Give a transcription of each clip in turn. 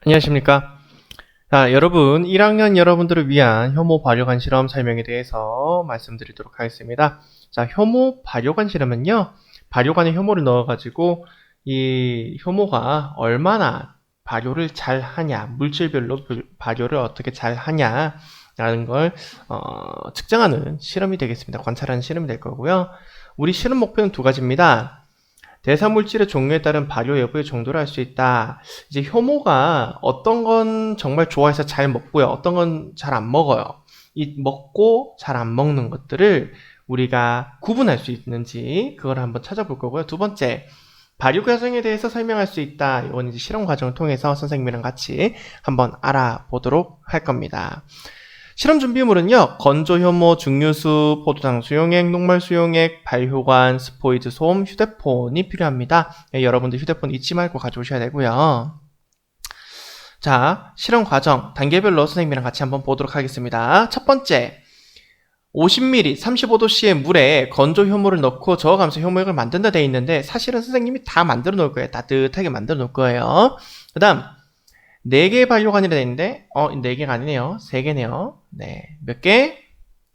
안녕하십니까. 자, 여러분 1학년 여러분들을 위한 효모 발효관 실험 설명에 대해서 말씀드리도록 하겠습니다. 자, 효모 발효관 실험은요, 발효관에 효모를 넣어가지고 이 효모가 얼마나 발효를 잘 하냐, 물질별로 발효를 어떻게 잘 하냐 라는 걸 측정하는 실험이 되겠습니다. 관찰하는 실험이 될 거고요. 우리 실험 목표는 두 가지입니다. 대사물질의 종류에 따른 발효 여부의 정도를 알 수 있다. 이제 효모가 어떤 건 정말 좋아해서 잘 먹고요. 어떤 건 잘 안 먹어요. 이 먹고 잘 안 먹는 것들을 우리가 구분할 수 있는지 그걸 한번 찾아볼 거고요. 두 번째, 발효 과정에 대해서 설명할 수 있다. 이건 이제 실험 과정을 통해서 선생님이랑 같이 한번 알아보도록 할 겁니다. 실험 준비물은요, 건조 효모, 증류수, 포도당 수용액, 녹말 수용액, 발효관, 스포이드 솜, 휴대폰이 필요합니다. 여러분들 휴대폰 잊지 말고 가져오셔야 되고요. 자, 실험 과정 단계별로 선생님이랑 같이 한번 보도록 하겠습니다. 첫 번째, 50ml 35도씨의 물에 건조 효모를 넣고 저어가면서 효모액을 만든다 되어 있는데, 사실은 선생님이 다 만들어 놓을 거예요. 따뜻하게 만들어 놓을 거예요. 그 다음 4개의 발효관이라 되어 있는데 4개가 아니네요. 3개네요. 네, 몇 개?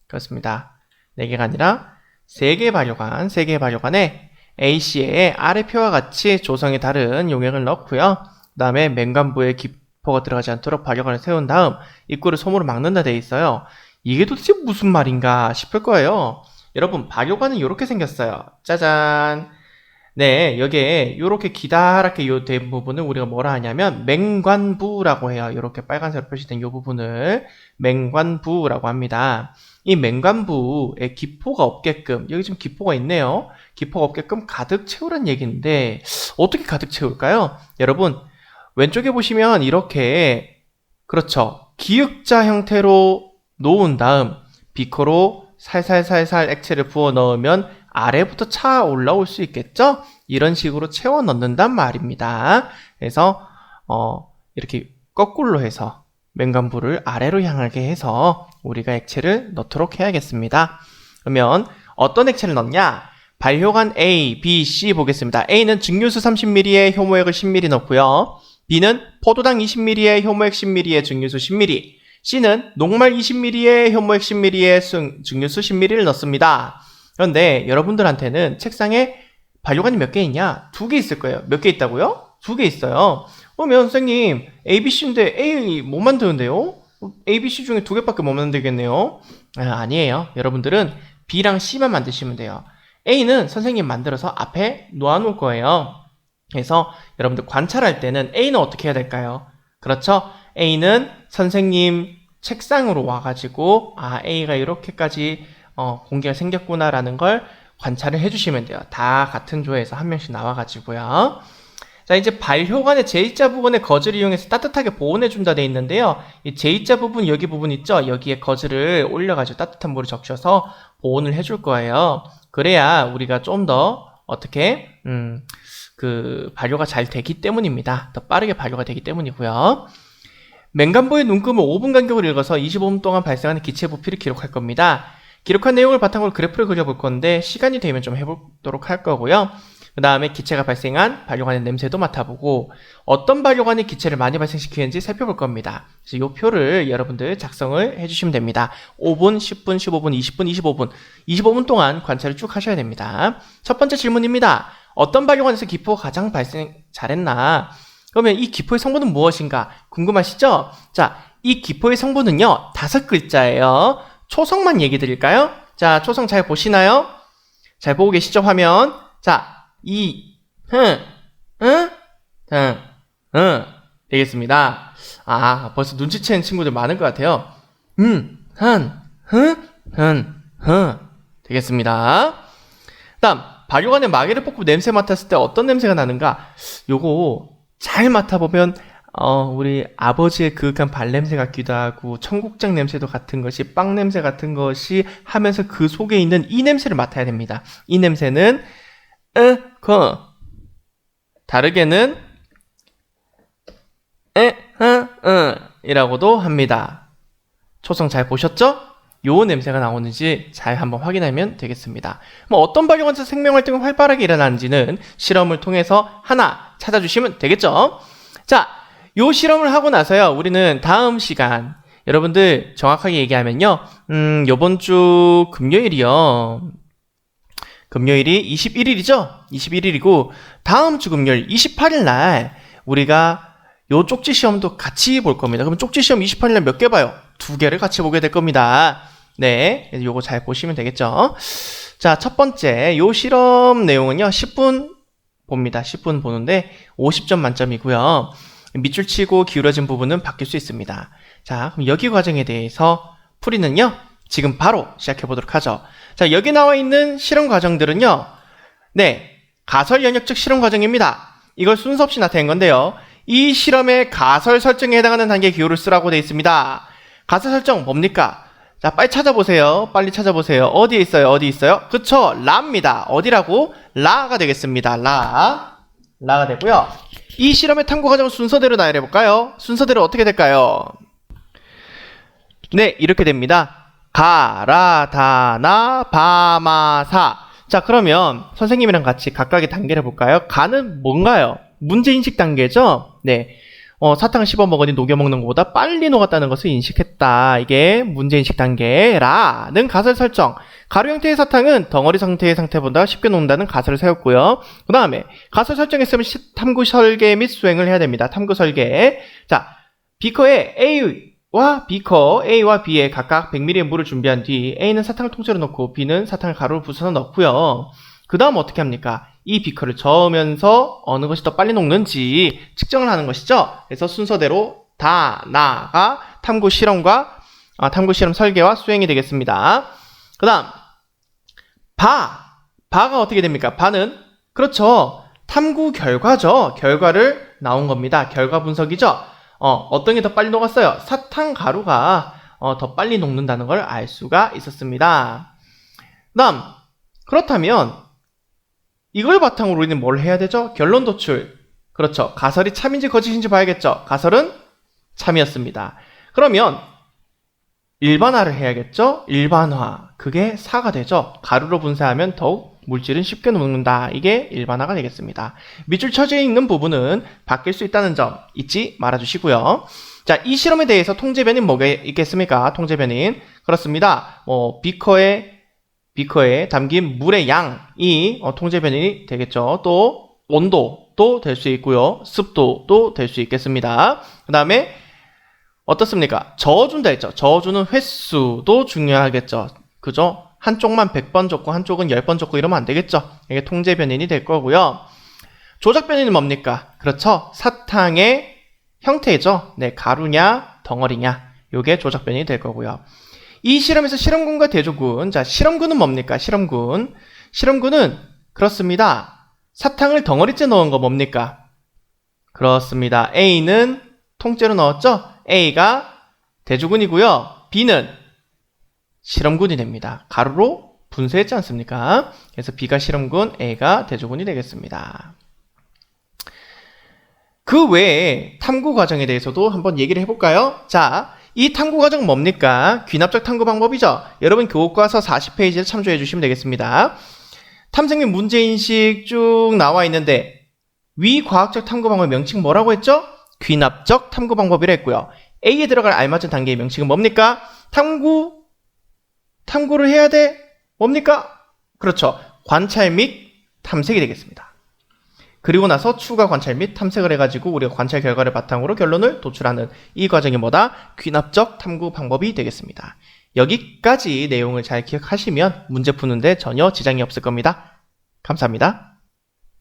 그렇습니다. 4개가 아니라 3개의 발효관, 3개의 발효관에 A씨에 아래 표와 같이 조성이 다른 용액을 넣고요. 그 다음에 맹관부에 기포가 들어가지 않도록 발효관을 세운 다음 입구를 솜으로 막는다 되어 있어요. 이게 도대체 무슨 말인가 싶을 거예요. 여러분, 발효관은 이렇게 생겼어요. 짜잔. 네, 여기에 이렇게 기다랗게 요 된 부분을 우리가 뭐라 하냐면 맹관부라고 해요. 이렇게 빨간색으로 표시된 이 부분을 맹관부라고 합니다. 이 맹관부에 기포가 없게끔, 여기 지금 기포가 있네요. 기포가 없게끔 가득 채우란 얘기인데, 어떻게 가득 채울까요? 여러분, 왼쪽에 보시면 이렇게, 그렇죠, 기역자 형태로 놓은 다음 비커로 살살살살 액체를 부어 넣으면 아래부터 차 올라올 수 있겠죠? 이런 식으로 채워 넣는단 말입니다. 그래서 이렇게 거꾸로 해서 맹관부를 아래로 향하게 해서 우리가 액체를 넣도록 해야겠습니다. 그러면 어떤 액체를 넣냐? 발효관 A, B, C 보겠습니다. A는 증류수 30ml에 효모액을 10ml 넣고요. B는 포도당 20ml에 효모액 10ml에 증류수 10ml. C는 녹말 20ml에 효모액 10ml에 증류수 10ml를 넣습니다. 그런데 여러분들한테는 책상에 발효관이 몇 개 있냐? 2개 있을 거예요. 몇 개 있다고요? 2개 있어요. 그러면 선생님, ABC인데 A 못 만드는데요? ABC 중에 2개밖에 못 만들겠네요. 아니에요. 여러분들은 B랑 C만 만드시면 돼요. A는 선생님 만들어서 앞에 놓아놓을 거예요. 그래서 여러분들 관찰할 때는 A는 어떻게 해야 될까요? 그렇죠? A는 선생님 책상으로 와가지고 A가 이렇게까지 공기가 생겼구나라는 걸 관찰을 해주시면 돼요. 다 같은 조에서 한 명씩 나와가지고요. 자, 이제 발효관의 제2자 부분에 거즈를 이용해서 따뜻하게 보온해준다 돼 있는데요. 이 제2자 부분, 여기 부분 있죠? 여기에 거즈를 올려가지고 따뜻한 물을 적셔서 보온을 해줄 거예요. 그래야 우리가 좀 더 어떻게 발효가 잘 되기 때문입니다. 더 빠르게 발효가 되기 때문이고요. 맹관부의 눈금을 5분 간격으로 읽어서 25분 동안 발생하는 기체 부피를 기록할 겁니다. 기록한 내용을 바탕으로 그래프를 그려볼 건데 시간이 되면 좀 해보도록 할 거고요. 그 다음에 기체가 발생한 발효관의 냄새도 맡아보고 어떤 발효관이 기체를 많이 발생시키는지 살펴볼 겁니다. 그래서 이 표를 여러분들 작성을 해주시면 됩니다. 5분, 10분, 15분, 20분, 25분 25분 동안 관찰을 쭉 하셔야 됩니다. 첫 번째 질문입니다. 어떤 발효관에서 기포가 가장 발생 잘했나? 그러면 이 기포의 성분은 무엇인가? 궁금하시죠? 자, 이 기포의 성분은요 5글자예요. 초성만 얘기 드릴까요? 자, 초성 잘 보시나요? 잘 보고 계시죠, 화면? 자, 되겠습니다. 벌써 눈치채는 친구들 많은 것 같아요. 되겠습니다. 다음, 발효관에 마개를 뽑고 냄새 맡았을 때 어떤 냄새가 나는가? 요거 잘 맡아보면 우리 아버지의 그윽한 발냄새 같기도 하고 청국장 냄새도 같은 것이 빵 냄새 같은 것이 하면서 그 속에 있는 이 냄새를 맡아야 됩니다. 이 냄새는 다르게는 이라고도 합니다. 초성 잘 보셨죠? 요 냄새가 나오는지 잘 한번 확인하면 되겠습니다. 어떤 발효관에서 생명활동이 활발하게 일어나는지는 실험을 통해서 하나 찾아주시면 되겠죠? 자, 요 실험을 하고 나서요, 우리는 다음 시간, 여러분들 정확하게 얘기하면요, 요번 주 금요일이요. 금요일이 21일이죠? 21일이고, 다음 주 금요일 28일 날, 우리가 요 쪽지 시험도 같이 볼 겁니다. 그럼 쪽지 시험 28일 날 몇 개 봐요? 2개를 같이 보게 될 겁니다. 네, 요거 잘 보시면 되겠죠? 자, 첫 번째, 요 실험 내용은요, 10분 봅니다. 10분 보는데, 50점 만점이고요. 밑줄 치고 기울어진 부분은 바뀔 수 있습니다. 자, 그럼 여기 과정에 대해서 풀이는요, 지금 바로 시작해 보도록 하죠. 자, 여기 나와 있는 실험 과정들은요, 네, 가설 연역적 실험 과정입니다. 이걸 순서 없이 나타낸 건데요. 이 실험의 가설 설정에 해당하는 단계의 기호를 쓰라고 되어 있습니다. 가설 설정 뭡니까? 자, 빨리 찾아보세요. 빨리 찾아보세요. 어디에 있어요? 어디 있어요? 그쵸? 라입니다. 어디라고? 라가 되겠습니다. 라가 되고요. 이 실험의 탐구 과정을 순서대로 나열해 볼까요? 순서대로 어떻게 될까요? 네, 이렇게 됩니다. 가, 라, 다, 나, 바, 마, 사. 자, 그러면 선생님이랑 같이 각각의 단계를 볼까요? 가는 뭔가요? 문제인식 단계죠? 네. 사탕을 씹어 먹으니 녹여 먹는 것보다 빨리 녹았다는 것을 인식했다. 이게 문제인식 단계. 라는 가설 설정. 가루 형태의 사탕은 덩어리 상태의 상태보다 쉽게 녹는다는 가설을 세웠고요. 그 다음에 가설 설정했으면 탐구 설계 및 수행을 해야 됩니다. 탐구 설계. 자, 비커에 A와 B에 각각 100ml의 물을 준비한 뒤 A는 사탕을 통째로 넣고 B는 사탕을 가루로 부숴서 넣고요. 그 다음 어떻게 합니까? 이 비커를 저으면서 어느 것이 더 빨리 녹는지 측정을 하는 것이죠. 그래서 순서대로 다, 나가 탐구 실험 설계와 수행이 되겠습니다. 그 다음 바가 어떻게 됩니까? 바는 그렇죠. 탐구 결과죠. 결과를 나온 겁니다. 결과 분석이죠. 어떤 게 더 빨리 녹았어요? 사탕 가루가 더 빨리 녹는다는 걸 알 수가 있었습니다. 그 다음 그렇다면 이걸 바탕으로 우리는 뭘 해야 되죠? 결론 도출. 그렇죠. 가설이 참인지 거짓인지 봐야겠죠. 가설은 참이었습니다. 그러면 일반화를 해야겠죠? 일반화. 그게 4가 되죠. 가루로 분쇄하면 더욱 물질은 쉽게 녹는다. 이게 일반화가 되겠습니다. 밑줄 쳐져 있는 부분은 바뀔 수 있다는 점 잊지 말아주시고요. 자, 이 실험에 대해서 통제 변인 뭐가 있겠습니까? 통제 변인. 그렇습니다. 비커에 담긴 물의 양이 통제 변인이 되겠죠. 또 온도도 될 수 있고요. 습도도 될 수 있겠습니다. 그 다음에 어떻습니까? 저어준다 했죠. 저어주는 횟수도 중요하겠죠. 그죠? 한쪽만 100번 줬고 한쪽은 10번 줬고 이러면 안 되겠죠. 이게 통제 변인이 될 거고요. 조작 변인은 뭡니까? 그렇죠. 사탕의 형태죠. 네, 가루냐 덩어리냐. 요게 조작 변인이 될 거고요. 이 실험에서 실험군과 대조군. 자, 실험군은 뭡니까? 실험군은 그렇습니다. 사탕을 덩어리째 넣은 거 뭡니까? 그렇습니다. A는 통째로 넣었죠? A가 대조군이고요. B는 실험군이 됩니다. 가루로 분쇄했지 않습니까? 그래서 B가 실험군, A가 대조군이 되겠습니다. 그 외에 탐구 과정에 대해서도 한번 얘기를 해볼까요? 자, 이 탐구 과정 뭡니까? 귀납적 탐구 방법이죠. 여러분 교과서 40페이지를 참조해 주시면 되겠습니다. 탐색 및 문제인식 쭉 나와 있는데 위 과학적 탐구 방법 명칭 뭐라고 했죠? 귀납적 탐구 방법이라 했고요. A에 들어갈 알맞은 단계의 명칭은 뭡니까? 탐구를 해야 돼? 뭡니까? 그렇죠. 관찰 및 탐색이 되겠습니다. 그리고 나서 추가 관찰 및 탐색을 해가지고 우리가 관찰 결과를 바탕으로 결론을 도출하는 이 과정이 뭐다? 귀납적 탐구 방법이 되겠습니다. 여기까지 내용을 잘 기억하시면 문제 푸는데 전혀 지장이 없을 겁니다. 감사합니다.